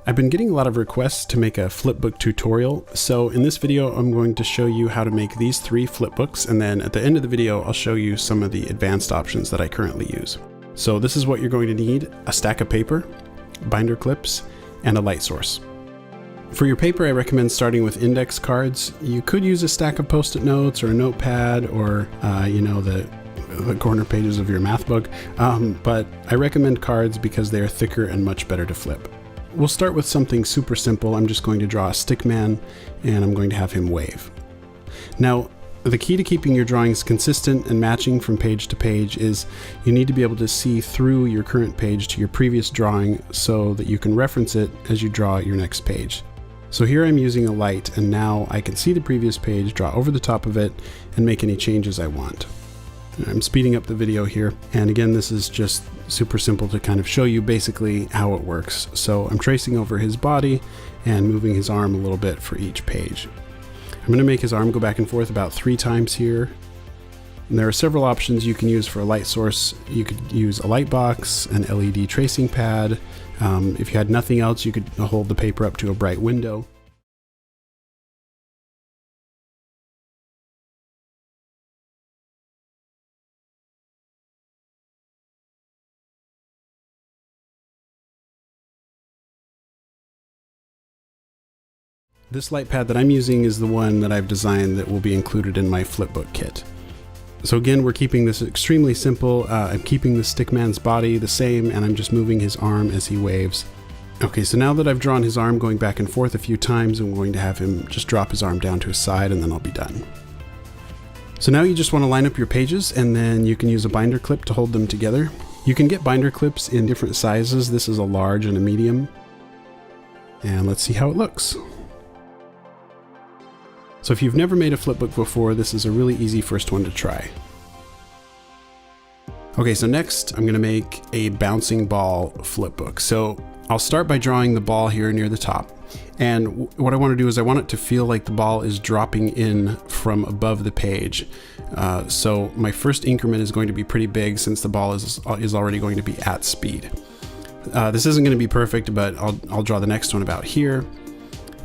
I've been getting a lot of requests to make a flipbook tutorial, so in this video I'm going to show you how to make these 3 flipbooks, and then at the end of the video I'll show you some of the advanced options that I currently use. So this is what you're going to need: a stack of paper, binder clips, and a light source. For your paper, I recommend starting with index cards. You could use a stack of post-it notes or a notepad or the corner pages of your math book, but I recommend cards because they are thicker and much better to flip. We'll start with something super simple. I'm just going to draw a stick man and I'm going to have him wave. Now, the key to keeping your drawings consistent and matching from page to page is you need to be able to see through your current page to your previous drawing so that you can reference it as you draw your next page. So here I'm using a light, and now I can see the previous page, draw over the top of it, and make any changes I want. I'm speeding up the video here, and again, this is just super simple to kind of show you basically how it works. So I'm tracing over his body and moving his arm a little bit for each page. I'm going to make his arm go back and forth about 3 times here. And there are several options you can use for a light source. You could use a light box, an LED tracing pad. If you had nothing else, you could hold the paper up to a bright window. This light pad that I'm using is the one that I've designed that will be included in my flipbook kit. So again, we're keeping this extremely simple. I'm keeping the stickman's body the same, and I'm just moving his arm as he waves. Okay, so now that I've drawn his arm going back and forth a few times, I'm going to have him just drop his arm down to his side, and then I'll be done. So now you just want to line up your pages, and then you can use a binder clip to hold them together. You can get binder clips in different sizes. This is a large and a medium. And let's see how it looks. So if you've never made a flipbook before, this is a really easy first one to try. Okay, so next I'm going to make a bouncing ball flipbook. So I'll start by drawing the ball here near the top. And what I want to do is I want it to feel like the ball is dropping in from above the page. So my first increment is going to be pretty big since the ball is already going to be at speed. This isn't going to be perfect, but I'll draw the next one about here.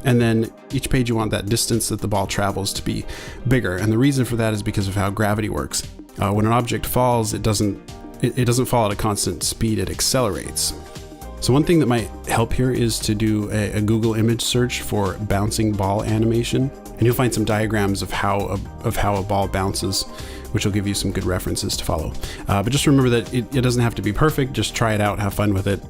And then each page you want that distance that the ball travels to be bigger. And the reason for that is because of how gravity works. When an object falls, it doesn't fall at a constant speed, it accelerates. So one thing that might help here is to do a Google image search for bouncing ball animation, and you'll find some diagrams of how a ball bounces, which will give you some good references to follow. But just remember that it doesn't have to be perfect, just try it out, have fun with it.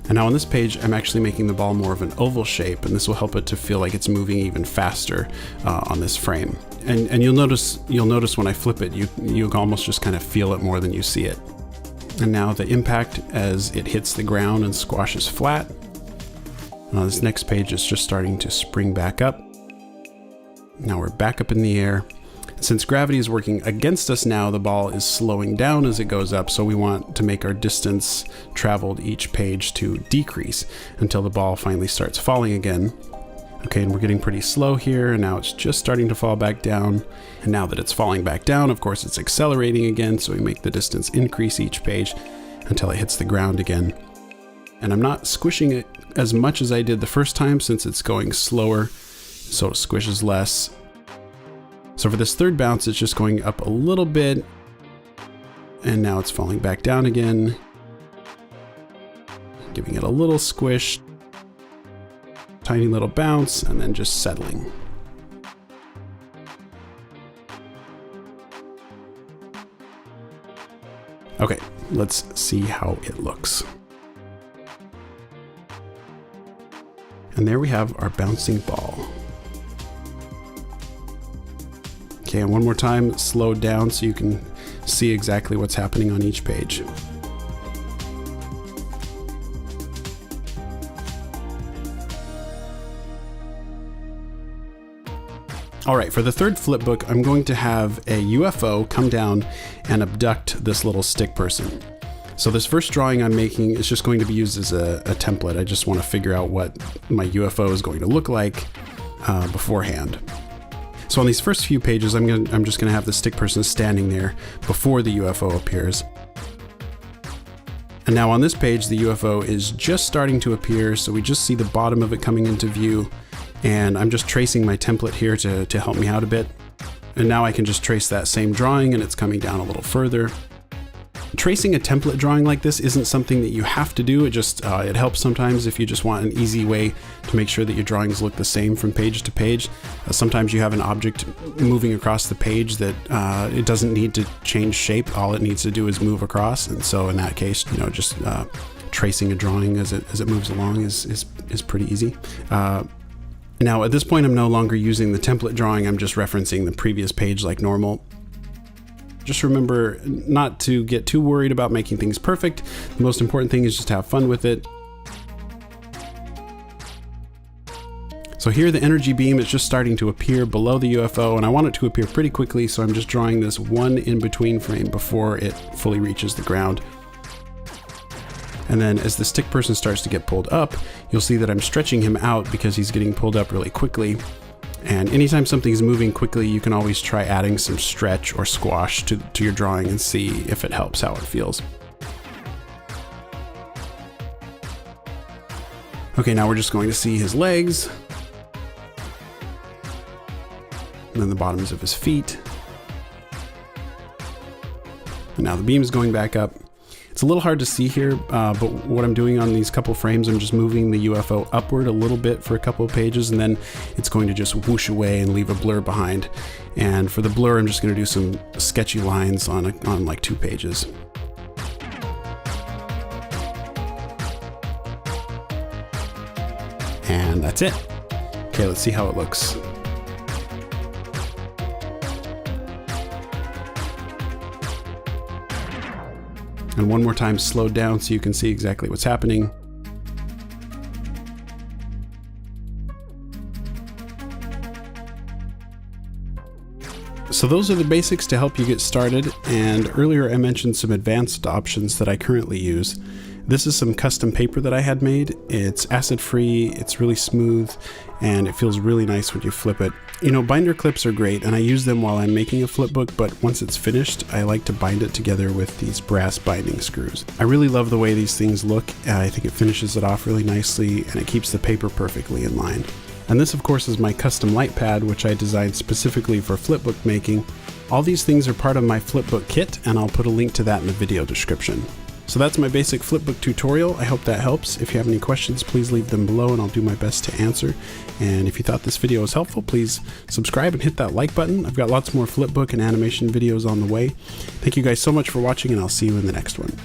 And now on this page, I'm actually making the ball more of an oval shape, and this will help it to feel like it's moving even faster on this frame. And you'll notice when I flip it, you almost just kind of feel it more than you see it. And now the impact as it hits the ground and squashes flat. Now this next page is just starting to spring back up. Now we're back up in the air. Since gravity is working against us now, the ball is slowing down as it goes up, so we want to make our distance traveled each page to decrease until the ball finally starts falling again. Okay, and we're getting pretty slow here, and now it's just starting to fall back down. And now that it's falling back down, of course, it's accelerating again, so we make the distance increase each page until it hits the ground again. And I'm not squishing it as much as I did the first time since it's going slower, so it squishes less. So for this third bounce, it's just going up a little bit, and now it's falling back down again, giving it a little squish, tiny little bounce, and then just settling. Okay, let's see how it looks. And there we have our bouncing ball. Okay, and one more time, slow down so you can see exactly what's happening on each page. All right, for the third flipbook, I'm going to have a UFO come down and abduct this little stick person. So this first drawing I'm making is just going to be used as a template. I just want to figure out what my UFO is going to look like beforehand. So on these first few pages, I'm just gonna have the stick person standing there before the UFO appears. And now on this page, the UFO is just starting to appear, so we just see the bottom of it coming into view, and I'm just tracing my template here to help me out a bit. And now I can just trace that same drawing and it's coming down a little further. Tracing a template drawing like this isn't something that you have to do. It helps sometimes if you just want an easy way to make sure that your drawings look the same from page to page. Sometimes you have an object moving across the page that it doesn't need to change shape. All it needs to do is move across. And so in that case, just tracing a drawing as it moves along is pretty easy. Now at this point, I'm no longer using the template drawing. I'm just referencing the previous page like normal. Just remember not to get too worried about making things perfect. The most important thing is just to have fun with it. So here the energy beam is just starting to appear below the UFO, and I want it to appear pretty quickly, so I'm just drawing this one in-between frame before it fully reaches the ground. And then as the stick person starts to get pulled up, you'll see that I'm stretching him out because he's getting pulled up really quickly. And anytime something's moving quickly, you can always try adding some stretch or squash to your drawing and see if it helps, how it feels. Okay, now we're just going to see his legs, and then the bottoms of his feet. And now the beam is going back up. It's a little hard to see here, but what I'm doing on these couple frames, I'm just moving the UFO upward a little bit for a couple of pages, and then it's going to just whoosh away and leave a blur behind. And for the blur, I'm just going to do some sketchy lines on like 2 pages. And that's it. Okay, let's see how it looks. And one more time slowed down so you can see exactly what's happening. So those are the basics to help you get started, and earlier I mentioned some advanced options that I currently use. This is some custom paper that I had made. It's acid-free, it's really smooth, and it feels really nice when you flip it. Binder clips are great, and I use them while I'm making a flipbook, but once it's finished, I like to bind it together with these brass binding screws. I really love the way these things look. I think it finishes it off really nicely, and it keeps the paper perfectly in line. And this, of course, is my custom light pad, which I designed specifically for flipbook making. All these things are part of my flipbook kit, and I'll put a link to that in the video description. So that's my basic flipbook tutorial. I hope that helps. If you have any questions, please leave them below and I'll do my best to answer. And if you thought this video was helpful, please subscribe and hit that like button. I've got lots more flipbook and animation videos on the way. Thank you guys so much for watching, and I'll see you in the next one.